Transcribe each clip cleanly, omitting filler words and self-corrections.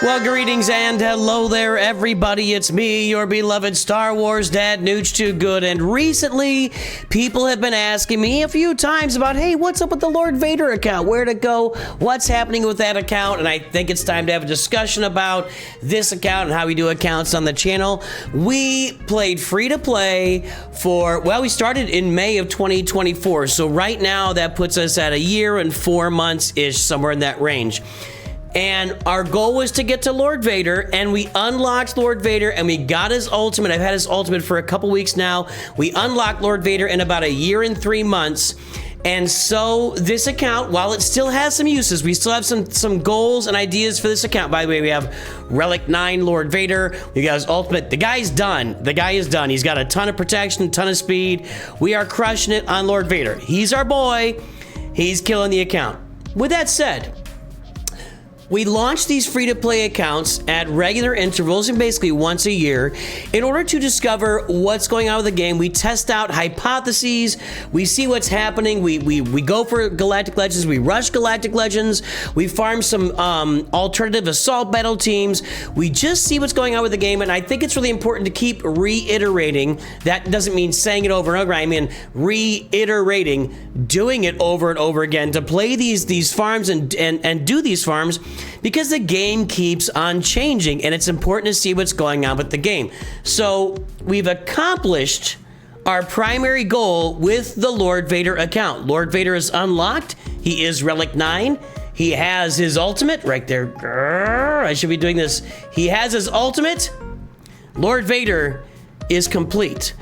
Well, greetings and hello there, everybody. It's me, your beloved Star Wars dad, Nooch Too Good. And recently, people have been asking me a few times about, hey, what's up with the Lord Vader account? Where'd it go? What's happening with that account? And I think it's time to have a discussion about this account and how we do accounts on the channel. We played free-to-play for, well, we started in May of 2024. So right now, that puts us at a year and 4 months-ish, somewhere in that range. And our goal was to get to Lord Vader, and we unlocked Lord Vader, and we got his ultimate. I've had his ultimate for a couple weeks now. We unlocked Lord Vader in about a year and 3 months. And so this account, while it still has some uses, we still have some goals and ideas for this account. By the way, we have Relic 9 Lord Vader. We got his ultimate. The guy's done. The guy is done. He's got a ton of protection, a ton of speed. We are crushing it on Lord Vader. He's our boy. He's killing the account. With that said, we launched these free-to-play accounts at regular intervals and basically once a year in order to discover what's going on with the game. We test out hypotheses, we see what's happening, we go for Galactic Legends, we rush Galactic Legends, we farm some alternative assault battle teams, we just see what's going on with the game. And I think it's really important to keep reiterating. That doesn't mean saying it over and over, I mean reiterating, doing it over and over again to play these farms and do these farms, because the game keeps on changing and it's important to see what's going on with the game. So we've accomplished our primary goal with the Lord Vader account. Lord Vader is unlocked. He is Relic 9. He has his ultimate right there. Grrr, I should be doing this. He has his ultimate. Lord Vader is complete.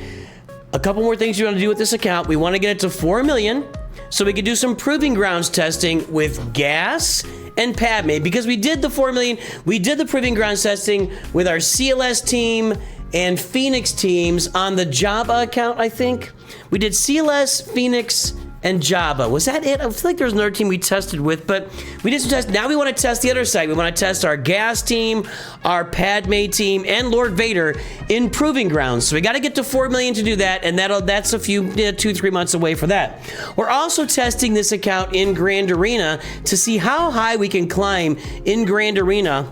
A couple more things you want to do with this account. We want to get it to 4 million so we can do some proving grounds testing with gas and Padme, because we did the 4 million, we did the proving grounds testing with our CLS team and Phoenix teams on the Jabba account, I think. We did CLS, Phoenix, and Jabba. Was that it? I feel like there was another team we tested with, but we did some tests. Now we want to test the other side. We want to test our gas team, our Padme team, and Lord Vader in proving grounds. So we got to get to 4 million to do that, and that's a few, 2-3 months away for that. We're also testing this account in Grand Arena to see how high we can climb in Grand Arena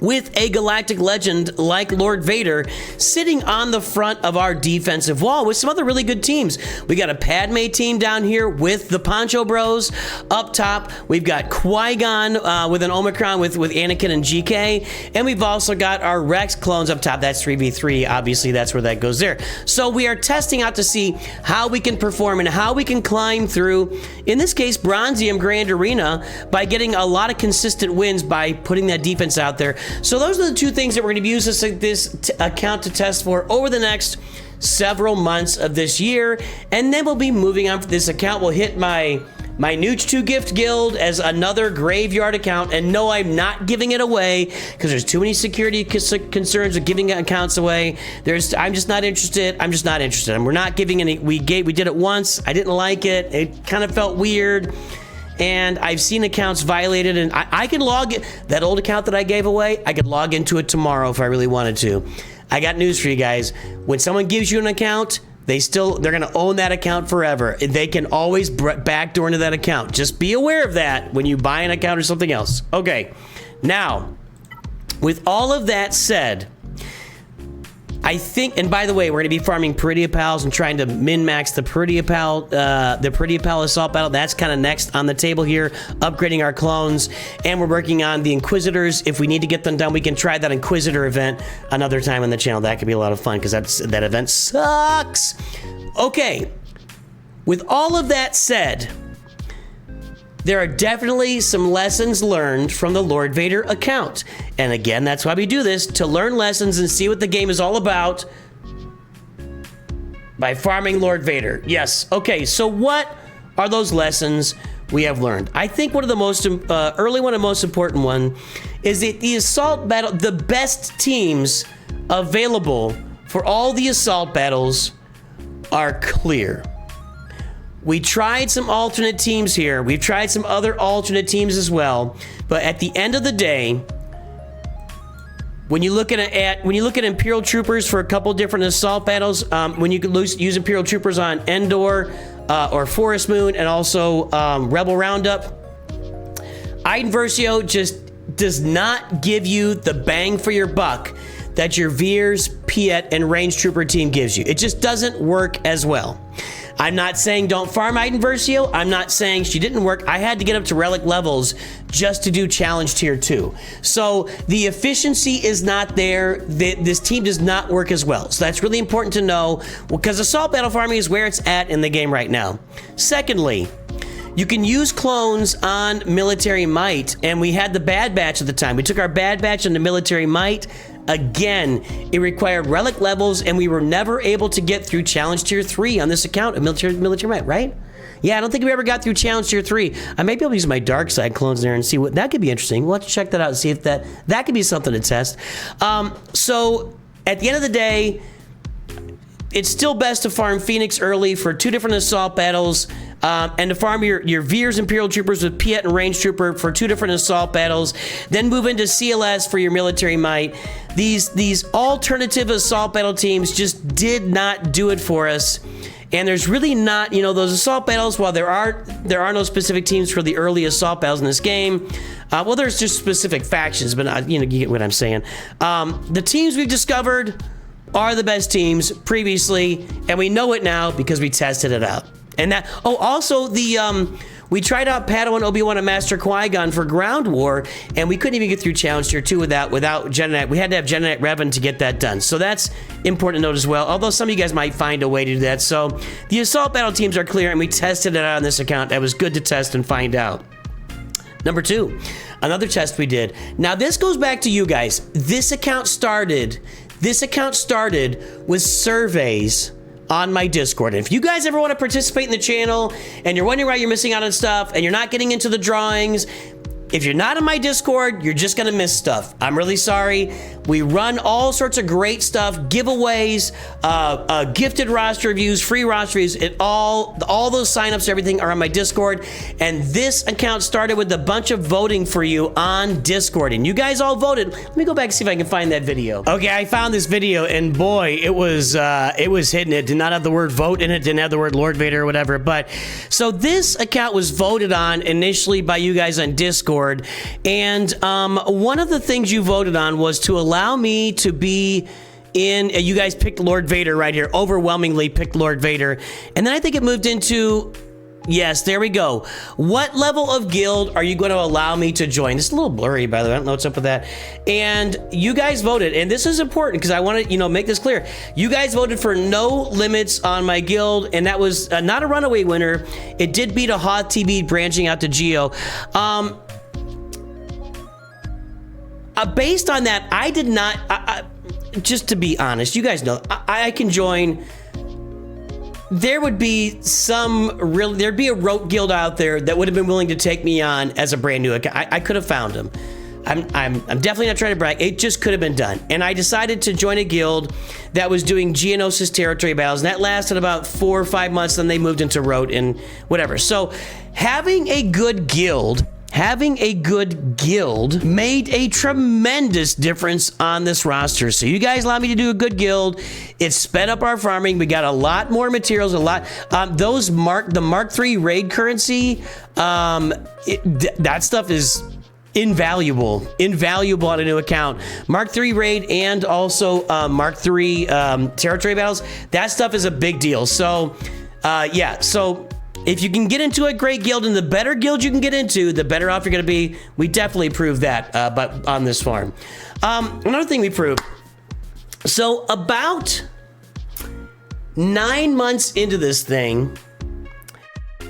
with a Galactic Legend like Lord Vader sitting on the front of our defensive wall with some other really good teams. We got a Padme team down here with the Poncho Bros. Up top, we've got Qui-Gon with an Omicron with Anakin and GK, and we've also got our Rex clones up top. That's 3v3, obviously that's where that goes there. So we are testing out to see how we can perform and how we can climb through, in this case, Bronzium Grand Arena, by getting a lot of consistent wins by putting that defense out there. So those are the two things that we're going to use this account to test for over the next several months of this year. And then we'll be moving on for this account. We'll hit my Nooch 2 Gift Guild as another graveyard account. And no, I'm not giving it away because there's too many security concerns with giving accounts away. I'm just not interested. And we're not giving any. We did it once. I didn't like it. It kind of felt weird. And I've seen accounts violated, and I can log it. That old account that I gave away, I could log into it tomorrow if I really wanted to. I got news for you guys. When someone gives you an account, they're gonna own that account forever. They can always backdoor into that account. Just be aware of that when you buy an account or something else. Okay, now, with all of that said, I think, and by the way, we're going to be farming Peridia Pals and trying to min-max the Peridia Pal Assault Battle. That's kind of next on the table here, upgrading our clones, and we're working on the Inquisitors. If we need to get them done, we can try that Inquisitor event another time on the channel. That could be a lot of fun, because that event sucks. Okay, with all of that said, there are definitely some lessons learned from the Lord Vader account. And again, that's why we do this, to learn lessons and see what the game is all about by farming Lord Vader. Yes, okay, so what are those lessons we have learned? I think one of the most early one and most important one is that the assault battle, the best teams available for all the assault battles are clear. We tried some alternate teams here. We've tried some other alternate teams as well. But at the end of the day, when you look at Imperial Troopers for a couple different assault battles, when you could use Imperial Troopers on Endor or Forest Moon, and also Rebel Roundup, Iden Versio just does not give you the bang for your buck that your Veers, Piet, and Range Trooper team gives you. It just doesn't work as well. I'm not saying don't farm Iden Versio. I'm not saying she didn't work. I had to get up to relic levels just to do challenge tier 2. So the efficiency is not there. This team does not work as well. So that's really important to know, because assault battle farming is where it's at in the game right now. Secondly, you can use clones on Military Might, and we had the Bad Batch at the time. We took our Bad Batch into Military Might. Again, it required relic levels, and we were never able to get through challenge tier 3 on this account of Military Might, right? Yeah, I don't think we ever got through challenge tier 3. I may be able to use my dark side clones there and see what that could be interesting. We'll have to check that out and see if that could be something to test. So at the end of the day, it's still best to farm Phoenix early for 2 different assault battles, and to farm your Veers Imperial Troopers with Piet and Range Trooper for 2 different assault battles, then move into CLS for your Military Might. These alternative assault battle teams just did not do it for us. And there's really not, those assault battles, while there are no specific teams for the early assault battles in this game. Well, there's just specific factions, but you get what I'm saying. The teams we've discovered are the best teams previously, and we know it now because we tested it out. And that, also we tried out Padawan, Obi-Wan, and Master Qui-Gon for Ground War, and we couldn't even get through Challenge Tier 2 without Jedi. We had to have Jedi Revan to get that done. So that's important to note as well, although some of you guys might find a way to do that. So the assault battle teams are clear, and we tested it out on this account. That was good to test and find out. Number 2, another test we did. Now this goes back to you guys. This account started with surveys on my Discord. And if you guys ever want to participate in the channel and you're wondering why you're missing out on stuff and you're not getting into the drawings, if you're not in my Discord, you're just gonna miss stuff. I'm really sorry. We run all sorts of great stuff, giveaways, gifted roster reviews, free roster reviews, all those signups, everything are on my Discord. And this account started with a bunch of voting for you on Discord. And you guys all voted. Let me go back and see if I can find that video. Okay, I found this video, and boy, it was hidden. It did not have the word vote in it, didn't have the word Lord Vader or whatever. But so this account was voted on initially by you guys on Discord. And one of the things you voted on was to allow me to be in, you guys picked Lord Vader right here, overwhelmingly picked Lord Vader. And then I think it moved into, yes, there we go. What level of guild are you going to allow me to join? This is a little blurry, by the way. I don't know what's up with that. And you guys voted, and this is important because I want to, make this clear. You guys voted for no limits on my guild, and that was not a runaway winner. It did beat a Hoth TV branching out to Geo. Based on that, I did not, just to be honest, you guys know, I can join. There would be there'd be a rogue guild out there that would have been willing to take me on as a brand new account. I could have found them. I'm definitely not trying to brag. It just could have been done. And I decided to join a guild that was doing Geonosis territory battles, and that lasted about 4 or 5 months, then they moved into Rote and whatever. So having a good guild made a tremendous difference on this roster. So you guys allowed me to do a good guild. It sped up our farming. We got a lot more materials, the Mark III raid currency, that stuff is invaluable on a new account. Mark III raid and also Mark III territory battles, that stuff is a big deal. So yeah, so if you can get into a great guild, and the better guild you can get into, the better off you're going to be. We definitely proved that but on this farm. Another thing we proved. So about 9 months into this thing,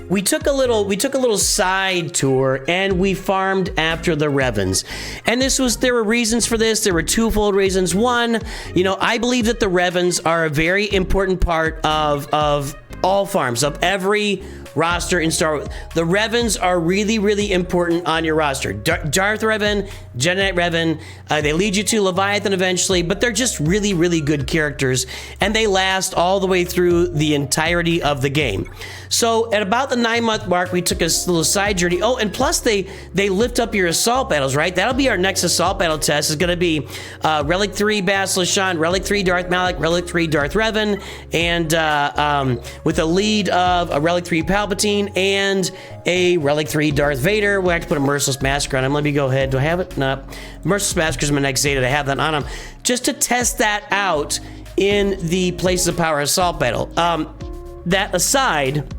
we took a little side tour and we farmed after the Revans. And there were reasons for this. There were twofold reasons. One, I believe that the Revans are a very important part of all farms, of every roster in Star Wars. The Revans are really, really important on your roster. Darth Revan, Jedi Knight Revan, they lead you to Leviathan eventually, but they're just really, really good characters, and they last all the way through the entirety of the game. So at about the 9-month mark, we took a little side journey. Oh, and plus they lift up your assault battles, right? That'll be our next assault battle test. Is going to be Relic 3 Basilisk Shan, Relic 3 Darth Malak, Relic 3 Darth Revan, and with a lead of a Relic 3 Palpatine, Palpatine and a Relic 3 Darth Vader. We'll have to put a Merciless Massacre on him. Let me go ahead. Do I have it? No. Merciless Massacre is my next Zeta to have that on him. Just to test that out in the Places of Power Assault Battle. That aside,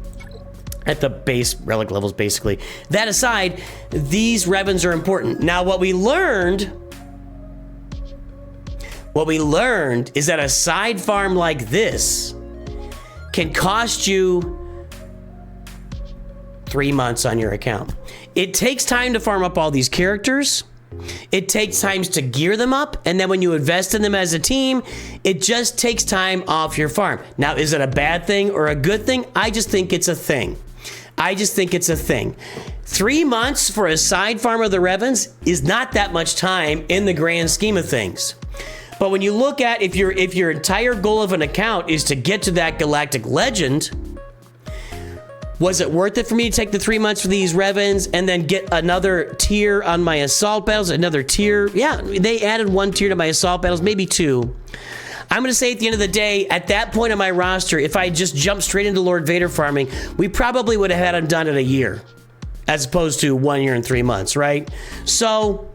at the base relic levels, basically. That aside, these Revens are important. Now, what we learned is that a side farm like this can cost you 3 months on your account. It takes time to farm up all these characters. It takes time to gear them up, and then when you invest in them as a team, it just takes time off your farm. Now, is it a bad thing or a good thing? I just think it's a thing. 3 months for a side farm of the Revens is not that much time in the grand scheme of things. But when you look at if your entire goal of an account is to get to that Galactic Legend, was it worth it for me to take the 3 months for these Revens and then get another tier on my assault battles? Another tier? Yeah, they added 1 tier to my assault battles, maybe 2. I'm going to say at the end of the day, at that point on my roster, if I just jumped straight into Lord Vader farming, we probably would have had him done in a year, as opposed to 1 year and 3 months, right? So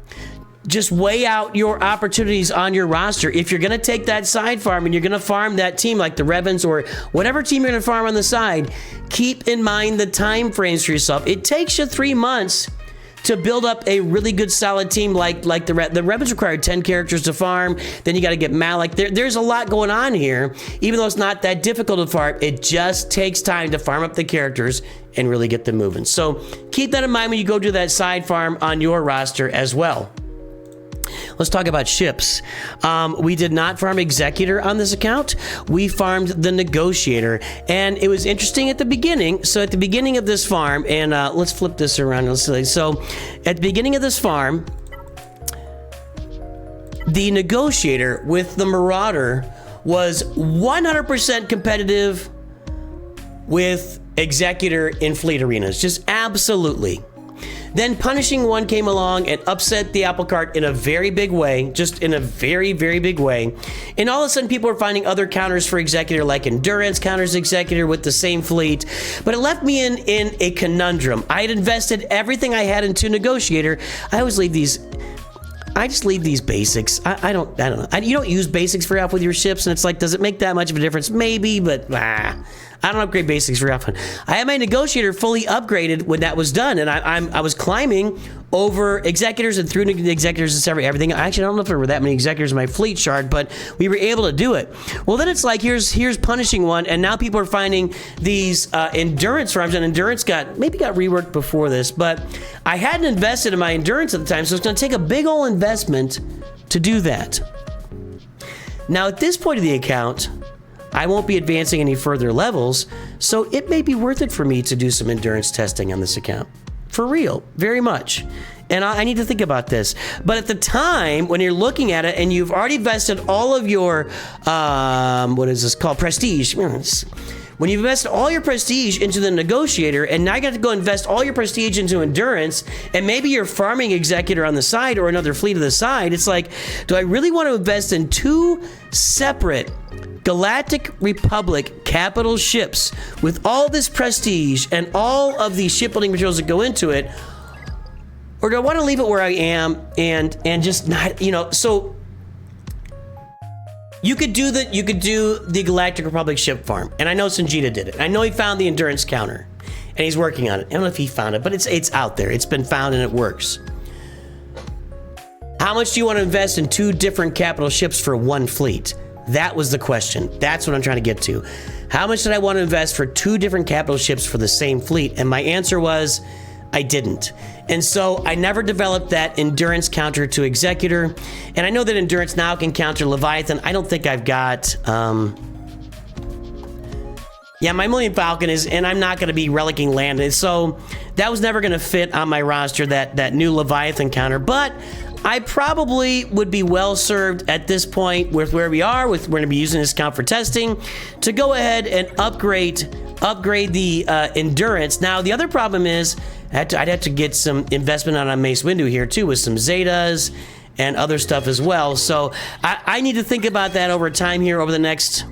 just weigh out your opportunities on your roster. If you're going to take that side farm and you're going to farm that team like the Revens or whatever team you're going to farm on the side, keep in mind the time frames for yourself. It takes you 3 months to build up a really good solid team like the Revens require 10 characters to farm. Then you got to get Malik. There's a lot going on here. Even though it's not that difficult to farm, it just takes time to farm up the characters and really get them moving. So keep that in mind when you go do that side farm on your roster as well. Let's talk about ships. We did not farm Executor on this account. We farmed the Negotiator. And it was interesting at the beginning. So at the beginning of this farm, and let's flip this around. So at the beginning of this farm, the Negotiator with the Marauder was 100% competitive with Executor in fleet arenas. Just absolutely. Then Punishing One came along and upset the apple cart in a very big way, just in a very, very big way. And all of a sudden, people were finding other counters for Executor, like Endurance counters Executor with the same fleet. But it left me in a conundrum. I had invested everything I had into Negotiator. I always leave these. I just leave these basics. I don't know. You don't use basics very often with your ships, and it's like, does it make that much of a difference? Maybe, but I don't upgrade basics very often. I had my Negotiator fully upgraded when that was done, and I was climbing over Executors and through the Executors and everything. Actually, I don't know if there were that many Executors in my fleet shard, but we were able to do it. Well, then it's like, here's Punishing One, and now people are finding these Endurance farms, and Endurance got reworked before this, but I hadn't invested in my Endurance at the time, so it's going to take a big old investment to do that. Now, at this point of the account, I won't be advancing any further levels, so it may be worth it for me to do some endurance testing on this account. For real, very much. And I need to think about this. But at the time, when you're looking at it and you've already invested all of your, what is this called? Prestige. When you've invested all your prestige into the Negotiator, and now you got to go invest all your prestige into Endurance, and maybe you're farming Executor on the side or another fleet on the side, it's like, do I really want to invest in 2 separate Galactic Republic capital ships with all this prestige and all of the shipbuilding materials that go into it? Or do I want to leave it where I am and just not, so you could do the Galactic Republic ship farm, and I know Sanjita did it. I know he found the endurance counter, and he's working on it. I don't know if he found it, but it's out there. It's been found and it works. How much do you want to invest in 2 different capital ships for 1 fleet? That was the question. That's what I'm trying to get to. How much did I want to invest for 2 different capital ships for the same fleet? And my answer was, I didn't. And so I never developed that endurance counter to Executor. And I know that endurance now can counter Leviathan. I don't think I've got, yeah, my Millennium Falcon is, and I'm not going to be relicking land. So that was never going to fit on my roster, that new Leviathan counter. But I probably would be well served at this point with where we are. We're going to be using this account for testing to go ahead and upgrade the endurance. Now, the other problem is I'd have to get some investment on a Mace Windu here too, with some Zetas and other stuff as well. So I need to think about that over time here over the next,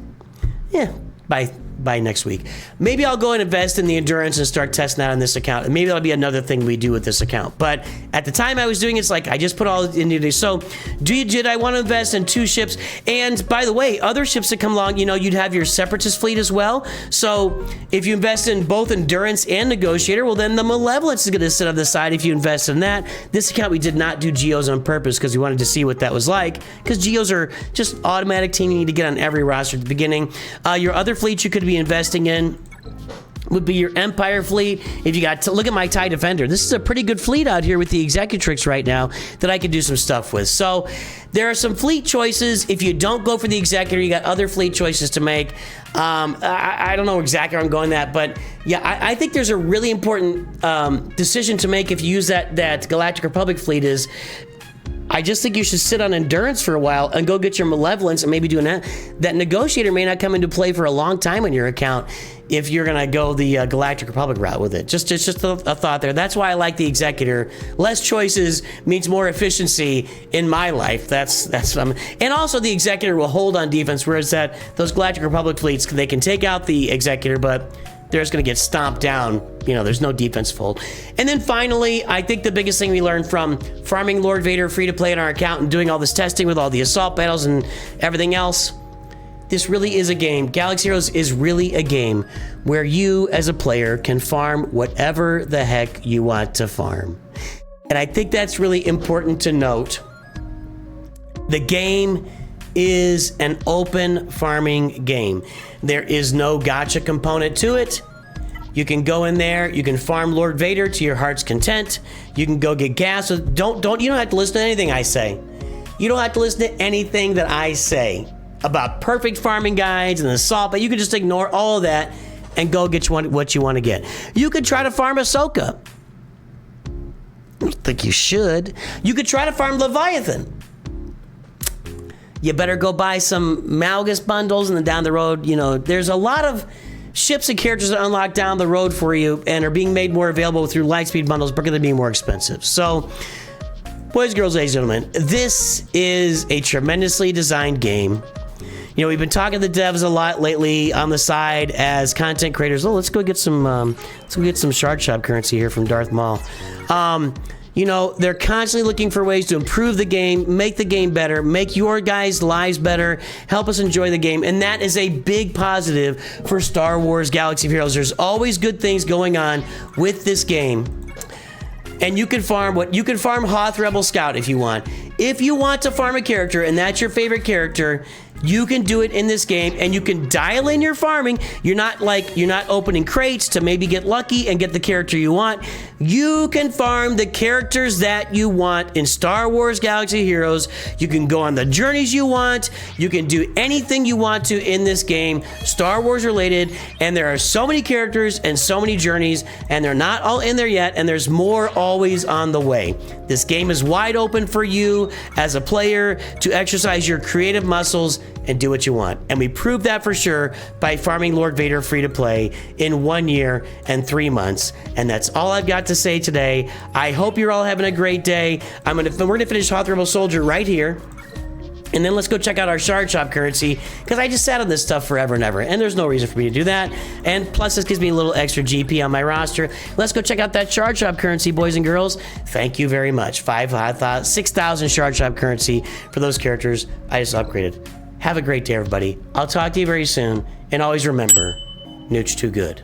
by by next week. Maybe I'll go and invest in the endurance and start testing that on this account. And maybe that'll be another thing we do with this account. But at the time I was doing it, it's like I just put all into this. So did I want to invest in 2 ships? And by the way, other ships that come along, you know, you'd have your Separatist fleet as well. So if you invest in both endurance and negotiator, well then the malevolence is going to sit on the side if you invest in that. This account we did not do geos on purpose because we wanted to see what that was like, because geos are just automatic team you need to get on every roster at the beginning. Your other fleets you could be investing in would be your Empire fleet. If you got to look at my TIE Defender, this is a pretty good fleet out here with the Executrix right now that I could do some stuff with. So there are some fleet choices. If you don't go for the Executor, you got other fleet choices to make. I don't know exactly where I'm going that, but yeah, I think there's a really important decision to make if you use that Galactic Republic fleet is, I just think you should sit on endurance for a while and go get your malevolence and maybe do that negotiator may not come into play for a long time on your account if you're gonna go the Galactic Republic route with it. Just a thought there. That's why I like the Executor. Less choices means more efficiency in my life. That's and also the Executor will hold on defense, whereas those Galactic Republic fleets, they can take out the Executor, but they're just going to get stomped down. You know, there's no defense fold. And then finally, I think the biggest thing we learned from farming Lord Vader free to play on our account and doing all this testing with all the assault battles and everything else, this really is a game. Galaxy Heroes is really a game where you as a player can farm whatever the heck you want to farm. And I think that's really important to note. The game is an open farming game. There is no gacha component to it. You can go in there, you can farm Lord Vader to your heart's content. You can go get gas. You don't have to listen to anything I say. You don't have to listen to anything that I say about perfect farming guides and assault, but you can just ignore all of that and go get what you want to get. You could try to farm Ahsoka. I don't think you should. You could try to farm Leviathan. You better go buy some Malgus bundles, and then down the road, you know, there's a lot of ships and characters that unlock down the road for you and are being made more available through Lightspeed bundles, but they're being more expensive. So, boys, girls, ladies, and gentlemen, this is a tremendously designed game. You know, we've been talking to the devs a lot lately on the side as content creators. Oh, let's go get some Shard Shop currency here from Darth Maul. You know, they're constantly looking for ways to improve the game, make the game better, make your guys' lives better, help us enjoy the game, and that is a big positive for Star Wars Galaxy of Heroes. There's always good things going on with this game. And you can farm Hoth Rebel Scout if you want. If you want to farm a character and that's your favorite character, you can do it in this game, and you can dial in your farming. You're not opening crates to maybe get lucky and get the character you want. You can farm the characters that you want in Star Wars Galaxy Heroes. You can go on the journeys you want. You can do anything you want to in this game, Star Wars related, and there are so many characters and so many journeys, and they're not all in there yet, and there's more always on the way. This game is wide open for you as a player to exercise your creative muscles and do what you want. And we proved that for sure by farming Lord Vader free to play in 1 year and 3 months. And that's all I've got to say today. I hope you're all having a great day. We're gonna finish Hoth Rebel Soldier right here. And then let's go check out our Shard Shop currency, because I just sat on this stuff forever and ever, and there's no reason for me to do that. And plus, this gives me a little extra GP on my roster. Let's go check out that Shard Shop currency, boys and girls. Thank you very much. 6,000 Shard Shop currency for those characters I just upgraded. Have a great day, everybody. I'll talk to you very soon, and always remember, Nooch too good.